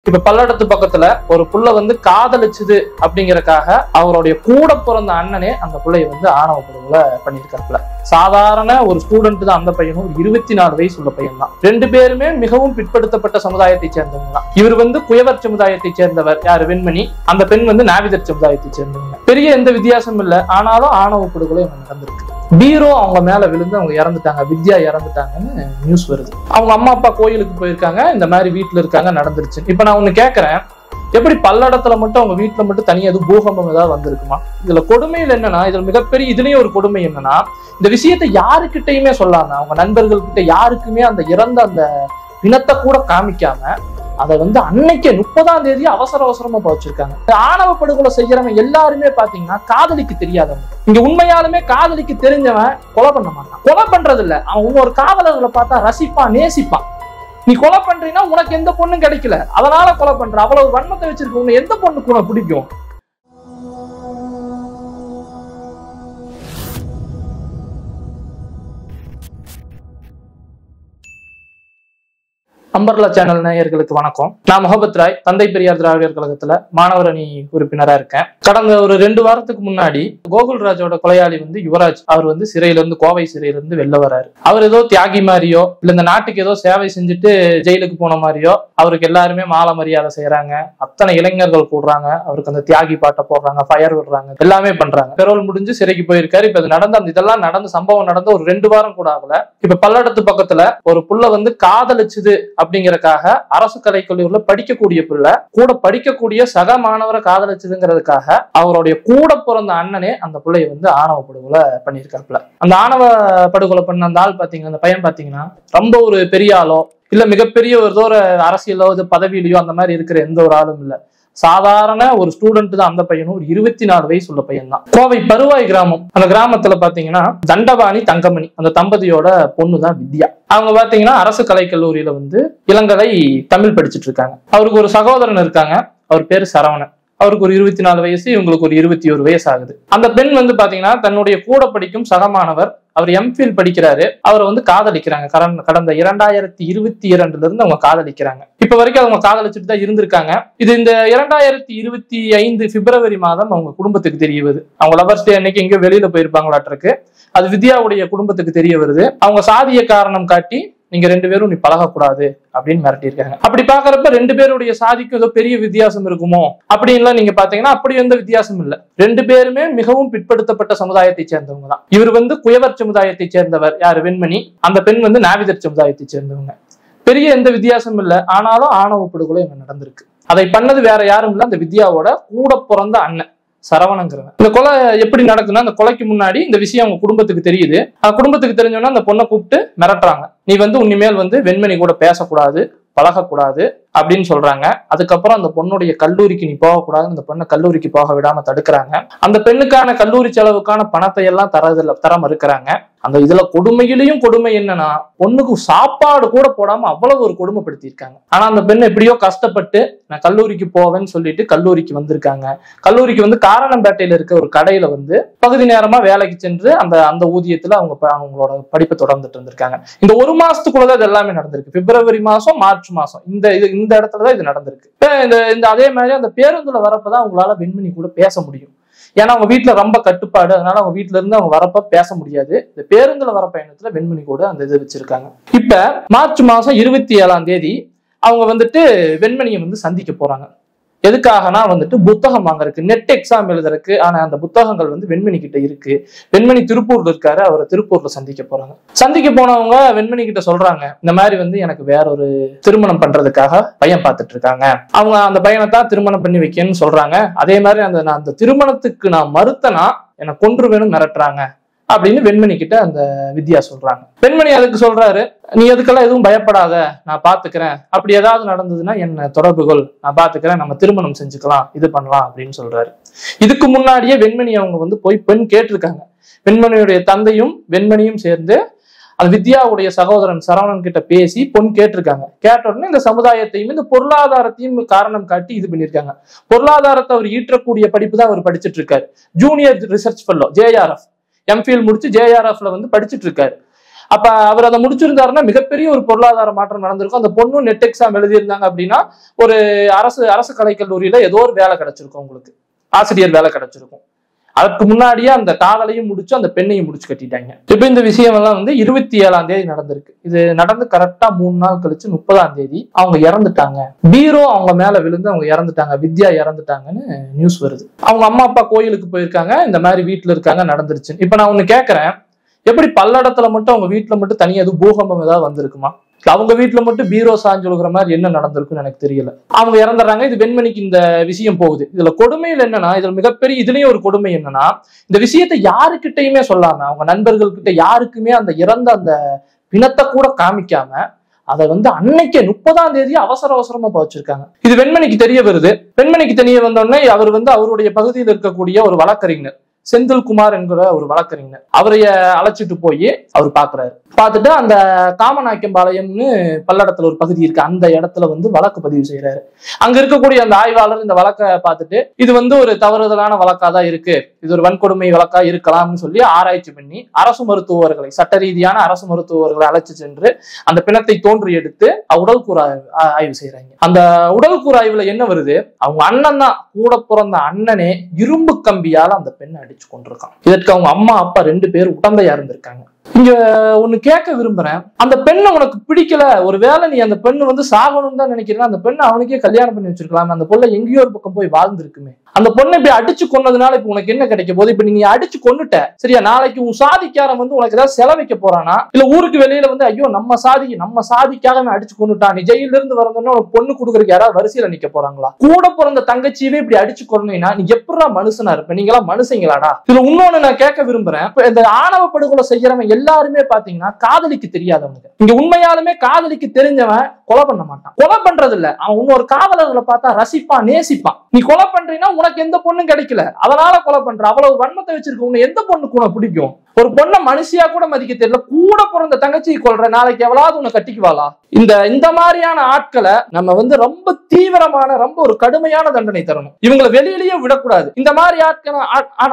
இப்ப பல்லடத்து பக்கத்துல ஒரு புள்ள வந்து காதலிச்சுது அப்படிங்கறக்காக அவருடைய கூட பிறந்த அண்ணனே அந்த புள்ளைய வந்து ஆணவ படுகொலை பண்ணியிருக்காப்புல. சாதாரண ஒரு ஸ்டூடெண்ட் தான் அந்த பையனும், 24 வயசு உள்ள பையன் தான். ரெண்டு பேருமே மிகவும் பிற்படுத்தப்பட்ட சமுதாயத்தை சேர்ந்தவங்க தான். இவர் வந்து குயவர் சமுதாயத்தை சேர்ந்தவர், யாரு வெண்மணி. அந்த பெண் வந்து நாவிதர் சமுதாயத்தை சேர்ந்தவங்க. பெரிய எந்த வித்தியாசமும் இல்லை, ஆனாலும் ஆணவ படுகொலை நடந்திருக்கு. பீரோ அவங்க மேல விழுந்து அவங்க இறந்துட்டாங்க, வித்யா இறந்துட்டாங்கன்னு நியூஸ் வருது. அவங்க அம்மா அப்பா கோயிலுக்கு போயிருக்காங்க, இந்த மாதிரி வீட்டுல இருக்காங்க, நடந்துருச்சு. இப்ப நான் ஒண்ணு கேட்கறேன், எப்படி பல்லடத்துல மட்டும் அவங்க வீட்டுல மட்டும் தனியா எதுவும் பூகம்பம் ஏதாவது வந்திருக்குமா? இதுல கொடுமையில் என்னன்னா, இதுல மிகப்பெரிய இதுலயும் ஒரு கொடுமை என்னன்னா, இந்த விஷயத்த யாருக்கிட்டையுமே சொல்லாம, அவங்க நண்பர்கள் கிட்ட யாருக்குமே அந்த இறந்த அந்த பிணத்தை கூட காமிக்காம அதை வந்து அன்னைக்கே 30ஆம் தேதி அவசர அவசரமா வச்சிருக்காங்க. ஆணவ படுகொலை செய்யறவன் எல்லாருமே பாத்தீங்கன்னா காதலிக்கு தெரியாதவங்க. இங்க உண்மையாலுமே காதலிக்கு தெரிஞ்சவன் கொலை பண்ண மாட்டான். கொலை பண்றது இல்ல, அவன் ஒரு காதலர்களை பார்த்தா ரசிப்பான், நேசிப்பான். நீ கொலை பண்றீன்னா உனக்கு எந்த பொண்ணும் கிடைக்கல, அதனால கொலை பண்ற. அவ்வளவு வன்மத்தை வச்சிருக்க உன்னை எந்த பொண்ணுக்கு உனக்கு பிடிக்கும்? அம்பர்லா சேனல் நேயர்களுக்கு வணக்கம். நான் முகபத் ராய், தந்தை பெரியார் திராவிடர் கழகத்துல மாணவர் அணி உறுப்பினரா இருக்கேன். கடந்த ஒரு 2 வாரத்துக்கு முன்னாடி கோகுல்ராஜோட கொலையாளி வந்து யுவராஜ், அவர் வந்து சிறையில இருந்து, கோவை சிறையில இருந்து வெளில வராரு. அவர் ஏதோ தியாகி மாதிரியோ இல்ல இந்த நாட்டுக்கு ஏதோ சேவை செஞ்சுட்டு ஜெயிலுக்கு போன மாதிரியோ அவருக்கு எல்லாருமே மாலை மரியாதை செய்யறாங்க. அத்தனை இளைஞர்கள் கூடுறாங்க, அவருக்கு அந்த தியாகி பாட்டை போடுறாங்க, ஃபயர் விடுறாங்க, எல்லாமே பண்றாங்க. பெரோல் முடிஞ்சு சிறைக்கு போயிருக்காரு. இப்ப இது நடந்த இதெல்லாம் நடந்த சம்பவம் நடந்த ஒரு 2 வாரம் கூட ஆகல. இப்ப பல்லடத்து பக்கத்துல ஒரு புள்ள வந்து காதலிச்சுது அப்படிங்கறக்காக அரசு கலைக்கல்லூரியில படிக்கக்கூடிய பிள்ளை கூட படிக்கக்கூடிய சக மாணவரை காதலிச்சதுங்கிறதுக்காக அவருடைய கூட பிறந்த அண்ணனே அந்த பிள்ளைய வந்து ஆணவ படுகொலை பண்ணியிருக்காப்புல. அந்த ஆணவ படுகொலை பண்ண அந்த ஆள் பாத்தீங்கன்னா, அந்த பையன் பாத்தீங்கன்னா ரொம்ப ஒரு பெரிய ஆளோ இல்ல மிகப்பெரிய ஒரு அரசியலோ பதவியிலையோ அந்த மாதிரி இருக்கிற எந்த ஒரு ஆளும் இல்ல. சாதாரண ஒரு ஸ்டூடெண்ட் தான் அந்த பையனும், 24 வயசு உள்ள பையன் தான். கோவை பருவாய் கிராமம். அந்த கிராமத்துல பாத்தீங்கன்னா தண்டபாணி தங்கமணி அந்த தம்பதியோட பொண்ணு தான் வித்யா. அவங்க பாத்தீங்கன்னா அரசு கலைக்கல்லூரியில வந்து இளங்கலை தமிழ் படிச்சுட்டு இருக்காங்க. அவருக்கு ஒரு சகோதரன் இருக்காங்க, அவர் பேரு சரவணன். அவருக்கு ஒரு 24 வயசு, இவங்களுக்கு ஒரு 21 வயசு ஆகுது. அந்த பெண் வந்து பாத்தீங்கன்னா தன்னுடைய கூட படிக்கும் சகமானவர், அவர் எம்ஃபில் படிக்கிறாரு, அவரை வந்து காதலிக்கிறாங்க. கடந்த 2022 இருந்து அவங்க காதலிக்கிறாங்க. இப்ப வரைக்கும் அவங்க காதலிச்சுட்டு தான் இருந்திருக்காங்க. இது இந்த 2025 பிப்ரவரி மாதம் அவங்க குடும்பத்துக்கு தெரிய வருது. அவங்க லவர்ஸ் டே அன்னைக்கு எங்கேயோ வெளியில போயிருப்பாங்களாட்டிருக்கு. அது வித்யாவுடைய குடும்பத்துக்கு தெரிய வருது. அவங்க சாதிய காரணம் காட்டி நீங்க 2 பேரும் நீ பழகக்கூடாது அப்படின்னு மிரட்டியிருக்காங்க. அப்படி பாக்குறப்ப 2 பேருடைய சாதிக்கும் ஏதோ பெரிய வித்தியாசம் இருக்குமோ அப்படின்லாம் நீங்க பாத்தீங்கன்னா அப்படி எந்த வித்தியாசம் இல்ல. 2 பேருமே மிகவும் பிற்படுத்தப்பட்ட சமுதாயத்தை சேர்ந்தவங்க தான். இவர் வந்து குயவர் சமுதாயத்தை சேர்ந்தவர், யாரு வெண்மணி. அந்த பெண் வந்து நாவிதர் சமுதாயத்தை சேர்ந்தவங்க. பெரிய எந்த வித்தியாசமும் இல்லை, ஆனாலும் ஆணவ படுகொலை நடந்திருக்கு. அதை பண்ணது வேற யாரும் இல்ல, அந்த வித்யாவோட கூட பிறந்த அண்ணன் சரவணங்கிறவன். இந்த கொலை எப்படி நடக்குன்னா, அந்த கொலைக்கு முன்னாடி இந்த விஷயம் அவங்க குடும்பத்துக்கு தெரியுது. குடும்பத்துக்கு தெரிஞ்சோன்னா அந்த பொண்ணை கூப்பிட்டு மிரட்டுறாங்க. நீ வந்து உன்னிமேல் வந்து வெண்மணி கூட பேசக்கூடாது, பழகக்கூடாது அப்படின்னு சொல்றாங்க. அதுக்கப்புறம் அந்த பொண்ணுடைய கல்லூரிக்கு நீ போகக்கூடாது, அந்த பொண்ணை கல்லூரிக்கு போக விடாம தடுக்கிறாங்க. அந்த பெண்ணுக்கான கல்லூரி செலவுக்கான பணத்தை எல்லாம் தர மறுக்கிறாங்க. அந்த இதுல கொடுமையிலையும் கொடுமை என்னன்னா, பொண்ணுக்கு சாப்பாடு கூட போடாம அவ்வளவு ஒரு கொடுமைப்படுத்தி இருக்காங்க. ஆனா அந்த பெண் எப்படியோ கஷ்டப்பட்டு நான் கல்லூரிக்கு போவேன்னு சொல்லிட்டு கல்லூரிக்கு வந்திருக்காங்க. கல்லூரிக்கு வந்து காரணம்பேட்டையில இருக்க ஒரு கடையில வந்து பகுதி நேரமா வேலைக்கு சென்று அந்த ஊதியத்துல அவங்களோட படிப்பை தொடர்ந்துட்டு இருந்திருக்காங்க. இந்த 1 மாசத்துக்குள்ளதான் இது எல்லாமே நடந்திருக்கு. பிப்ரவரி மாசம், மார்ச் மாசம் இந்த இடத்துலதான் இது நடந்திருக்கு. இந்த அதே மாதிரி அந்த பேருந்துல வரப்பதான் அவங்களால வெண்மணி கூட பேச முடியும். ஏன்னா அவங்க வீட்டுல ரொம்ப கட்டுப்பாடு, அதனால அவங்க வீட்டுல இருந்து அவங்க வரப்ப பேச முடியாது. இந்த பேருந்துல வர பயணத்துல வெண்மணி கூட அந்த இது வச்சிருக்காங்க. இப்ப மார்ச் மாசம் 27ஆம் தேதி அவங்க வந்துட்டு வெண்மணியை வந்து சந்திக்க போறாங்க. எதுக்காகனா வந்துட்டு புத்தகம் வாங்கறதுக்கு, நெட் எக்ஸாம் எழுதுறதுக்கு. ஆனா அந்த புத்தகங்கள் வந்து வெண்மணி கிட்ட இருக்கு. வெண்மணி திருப்பூர்ல இருக்காரு, அவரை திருப்பூர்ல சந்திக்க போறாங்க. சந்திக்க போனவங்க வெண்மணி கிட்ட சொல்றாங்க, இந்த மாதிரி வந்து எனக்கு வேற ஒரு திருமணம் பண்றதுக்காக பையன் பார்த்துட்டு இருக்காங்க, அவங்க அந்த பையனை தான் திருமணம் பண்ணி வைக்கணும்னு சொல்றாங்க. அதே மாதிரி அந்த திருமணத்துக்கு நான் மறுத்தனா என்னை கொன்று வேணும் மிரட்டுறாங்க அப்படின்னு வெண்மணி கிட்ட அந்த வித்யா சொல்றாங்க. வெண்மணி அதுக்கு சொல்றாரு, நீ அதுக்கெல்லாம் எதுவும் பயப்படாத, நான் பாத்துக்கிறேன், அப்படி ஏதாவது நடந்ததுன்னா என்ன தொடர்புகள், நான் பாத்துக்கிறேன், நம்ம திருமணம் செஞ்சுக்கலாம், இது பண்ணலாம் அப்படின்னு சொல்றாரு. இதுக்கு முன்னாடியே வெண்மணி அவங்க வந்து போய் பெண் கேட்டிருக்காங்க. வெண்மணியுடைய தந்தையும் வெண்மணியும் சேர்ந்து அந்த வித்யாவுடைய சகோதரன் சரவணன் கிட்ட பேசி பொன் கேட்டிருக்காங்க. கேட்ட உடனே இந்த சமுதாயத்தையும் இந்த பொருளாதாரத்தையும் காரணம் காட்டி இது பண்ணியிருக்காங்க. பொருளாதாரத்தை அவர் ஈற்றக்கூடிய படிப்பு தான் அவர் படிச்சுட்டு இருக்காரு. Junior research fellow JRF, MPhil முடிச்சு JRFல வந்து படிச்சுட்டு இருக்காரு. அப்ப அவர் அதை முடிச்சிருந்தாருன்னா மிகப்பெரிய ஒரு பொருளாதார மாற்றம் நடந்திருக்கும். அந்த பொண்ணும் நெட் எக்ஸாம் எழுதியிருந்தாங்க அப்படின்னா ஒரு அரசு கலைக்கல்லூரியில ஏதோ ஒரு வேலை கிடைச்சிருக்கும், உங்களுக்கு ஆசிரியர் வேலை கிடைச்சிருக்கும். அதுக்கு முன்னாடியே அந்த காதலையும் முடிச்சு அந்த பெண்ணையும் முடிச்சு கட்டிட்டாங்க. இப்ப இந்த விஷயம் எல்லாம் வந்து 27ஆம் தேதி நடந்திருக்கு. இது நடந்து கரெக்டா 3 நாள் கழிச்சு 30ஆம் தேதி அவங்க இறந்துட்டாங்க. பீரோ அவங்க மேல விழுந்து அவங்க இறந்துட்டாங்க, வித்யா இறந்துட்டாங்கன்னு நியூஸ் வருது. அவங்க அம்மா அப்பா கோயிலுக்கு போயிருக்காங்க, இந்த மாதிரி வீட்டுல இருக்காங்க, நடந்துருச்சு. இப்ப நான் ஒண்ணு கேட்கறேன், எப்படி பல்லடத்துல மட்டும் அவங்க வீட்டுல மட்டும் தனியா எதுவும் பூகம்பம் ஏதாவது வந்திருக்குமா? அவங்க வீட்டுல மட்டும் பீரோ சாஞ்சு விழுகிற மாதிரி என்ன நடந்திருக்குன்னு எனக்கு தெரியல. அவங்க இறந்துறாங்க. இது வெண்மணிக்கு இந்த விஷயம் போகுது. இதுல கொடுமையில் என்னன்னா, இதுல மிகப்பெரிய இதுலயும் ஒரு கொடுமை என்னன்னா, இந்த விஷயத்தை யாருக்கிட்டையுமே சொல்லாம, அவங்க நண்பர்கள் கிட்ட யாருக்குமே அந்த இறந்த அந்த பிணத்தை கூட காமிக்காம அதை வந்து அன்னைக்கே 30ஆம் தேதி அவசரமா வச்சிருக்காங்க. இது வெண்மணிக்கு தெரிய வருது. வெண்மணிக்கு தெரிய வந்தோடனே அவர் வந்து அவருடைய பகுதியில் இருக்கக்கூடிய ஒரு வழக்கறிஞர் செந்தில்குமார் என்கிற ஒரு வழக்கறிஞர் அவரைய அழைச்சிட்டு போய் அவர் பாக்குறாரு. பார்த்துட்டு அந்த காமநாயக்கம்பாளையம்னு பல்லடத்துல ஒரு பகுதி இருக்கு, அந்த இடத்துல வந்து வழக்கு பதிவு செய்யறாரு. அங்க இருக்கக்கூடிய அந்த ஆய்வாளர் இந்த வழக்கை பார்த்துட்டு இது வந்து ஒரு தவறுதலான வழக்காதான் இருக்கு, இது ஒரு வன்கொடுமை வழக்கா இருக்கலாம்னு சொல்லி ஆராய்ச்சி பண்ணி அரசு மருத்துவர்களை, சட்ட ரீதியான அரசு மருத்துவர்களை அழைச்சு சென்று அந்த பிணத்தை தோன்றி எடுத்து உடல்கூறு ஆய்வு செய்யறாங்க. அந்த உடல்கூறு ஆய்வுல என்ன வருது, அவங்க அண்ணன் தான், கூட பிறந்த அண்ணனே இரும்பு கம்பியால அந்த பெண்ணை அடிச்சு கொண்டிருக்கான். இதற்கு அவங்க அம்மா அப்பா 2 பேர் உடந்தையா இருந்திருக்காங்க. இங்க ஒண்ணு கேட்க விரும்புறேன், அந்த பெண்ணை உனக்கு பிடிக்கல, ஒருவேளை நீ அந்த பெண்ணு வந்து சாகணும்னு தான் நினைக்கிறேன், அந்த பெண்ணை அவனுக்கே கல்யாணம் பண்ணி வச்சிருக்கலாம், அந்த பொண்ணை எங்கேயோ ஒரு பக்கம் போய் வாழ்ந்துருக்குமே. அந்த பொண்ணை இப்படி அடிச்சு கொன்னதுனால இப்ப உனக்கு என்ன கிடைக்க போகுது? இப்ப நீ அடிச்சு கொன்னுட்ட சரியா, நாளைக்கு உன் சாதிக்காரன் வந்து உனக்கு ஏதாவது செலவைக்க போறானா, இல்ல ஊருக்கு வெளியில வந்து ஐயோ நம்ம சாதிக்காக அடிச்சு கொன்னுட்டான், நீ ஜெயில இருந்து வரணும்னு உனக்கு பொண்ணு கொடுக்குறதுக்கு யாராவது வரிசையில நிக்க போறாங்களா? கூட பிறந்த தங்கச்சியவே இப்படி அடிச்சு கொன்னீங்கன்னா நீ எப்படா மனுஷனா இருப்ப? நீங்களா மனுஷங்களாடா? இதுல இன்னொன்னு நான் கேட்க விரும்புறேன், இந்த ஆணவ படுகொலை செய்யறவன் எல்லாருமே பாத்தீங்கன்னா காதலிக்கு தெரியாதவங்க. இங்க உண்மையாலுமே காதலிக்கு தெரிஞ்சவன் கொலை பண்ண மாட்டான். கொலை பண்றது இல்ல, அவன் இன்னொரு காதலர்களை பார்த்தா ரசிப்பான், நேசிப்பான். நீ கொலை பண்றீன்னா உனக்கு எந்த பொண்ணும் கிடைக்கல, அதனால கொலை பண்ற. அவ்வளவு வன்மத்தை வச்சிருக்க உன்னை எந்த பொண்ணுக்கு உனக்கு பிடிக்கும்? ஒரு பொண்ணை மனுஷியா கூட மதிக்க தெரியல, கூட பிறந்த தங்கச்சி கொள்ற, நாளைக்கு எவ்வளவு உன்னை கட்டிக்குவாளா? இந்த மாதிரியான ஆட்களை நம்ம வந்து ரொம்ப தீவிரமான, ரொம்ப ஒரு கடுமையான தண்டனை தரணும். இவங்களை வெளியிலேயே விடக்கூடாது. இந்த மாதிரி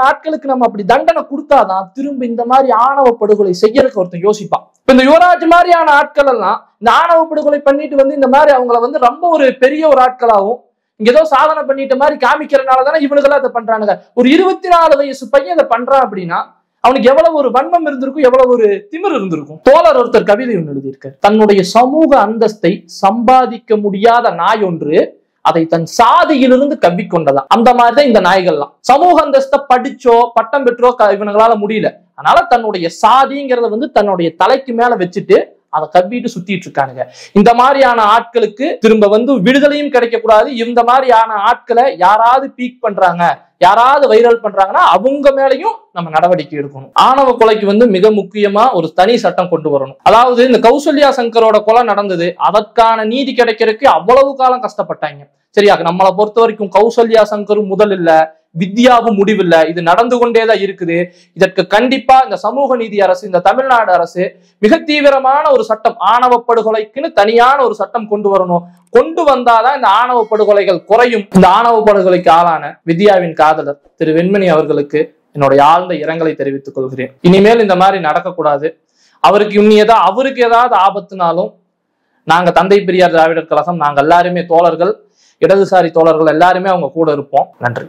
ஆட்களுக்கு நம்ம அப்படி தண்டனை கொடுத்தாதான் திரும்ப இந்த மாதிரி ஆணவ படுகொலை செய்யறதுக்கு ஒருத்தன் யோசிப்பான். இந்த யுவராஜ் மாதிரியான ஆட்கள் எல்லாம் இந்த ஆணவ படுகொலை பண்ணிட்டு வந்து இந்த மாதிரி அவங்களை வந்து ரொம்ப ஒரு பெரிய ஒரு ஆட்களாகவும் இங்க ஏதோ சாதனை பண்ணிட்ட மாதிரி காமிக்கிறதுனாலதானே இவனுக்கெல்லாம் அதை பண்றானுங்க. ஒரு 24 வயசு பையன் அதை பண்றான் அப்படின்னா அவனுக்கு எவ்வளவு ஒரு வன்மம் இருந்திருக்கும், எவ்வளவு ஒரு திமிர் இருந்திருக்கும். தோழர் ஒருத்தர் கவிதை ஒன்று எழுதியிருக்கார், தன்னுடைய சமூக அந்தஸ்தை சம்பாதிக்க முடியாத நாய் ஒன்று அதை தன் சாதியிலிருந்து கவ்விக்கொண்டதான். அந்த மாதிரிதான் இந்த நாய்கள்லாம். சமூக அந்தஸ்தை படிச்சோ பட்டம் பெற்றோ இவனுங்களால முடியல, அதனால தன்னுடைய சாதிங்கிறத வந்து தன்னுடைய தலைக்கு மேல வச்சுட்டு அதை கவ்விட்டு சுத்திட்டு இருக்கானுங்க. இந்த மாதிரியான ஆட்களுக்கு திரும்ப வந்து விடுதலையும் கிடைக்க கூடாது. இந்த மாதிரியான ஆட்களை யாராவது பீக் பண்றாங்க, யாராவது வைரல் பண்றாங்கன்னா அவங்க மேலையும் நம்ம நடவடிக்கை எடுக்கணும். ஆணவ கொலைக்கு வந்து மிக முக்கியமா ஒரு தனி சட்டம் கொண்டு வரணும். அதாவது இந்த கௌசல்யா சங்கரோட கொலை நடந்தது, அதற்கான நீதி கிடைக்கிறதுக்கு அவ்வளவு காலம் கஷ்டப்பட்டாங்க சரியா. நம்மளை பொறுத்த வரைக்கும் கௌசல்யா சங்கரும் முதல் இல்ல, வித்யாவும் முடிவில்ல, இது நடந்து கொண்டேதான் இருக்குது. இதற்கு கண்டிப்பா இந்த சமூக நீதி அரசு, இந்த தமிழ்நாடு அரசு மிக தீவிரமான ஒரு சட்டம், ஆணவ படுகொலைக்குன்னு தனியான ஒரு சட்டம் கொண்டு வரணும். கொண்டு வந்தாதான் இந்த ஆணவ படுகொலைகள் குறையும். இந்த ஆணவ படுகொலைக்கு ஆளான வித்யாவின் காதலர் திரு வெண்மணி அவர்களுக்கு என்னுடைய ஆழ்ந்த இரங்கலை தெரிவித்துக் கொள்கிறேன். இனிமேல் இந்த மாதிரி நடக்கக்கூடாது. அவருக்கு ஏதாவது ஆபத்துனாலும் நாங்க தந்தை பெரியார் திராவிடர் கழகம், நாங்க எல்லாருமே தோழர்கள், இடதுசாரி தோழர்கள் எல்லாருமே அவங்க கூட இருப்போம். நன்றி.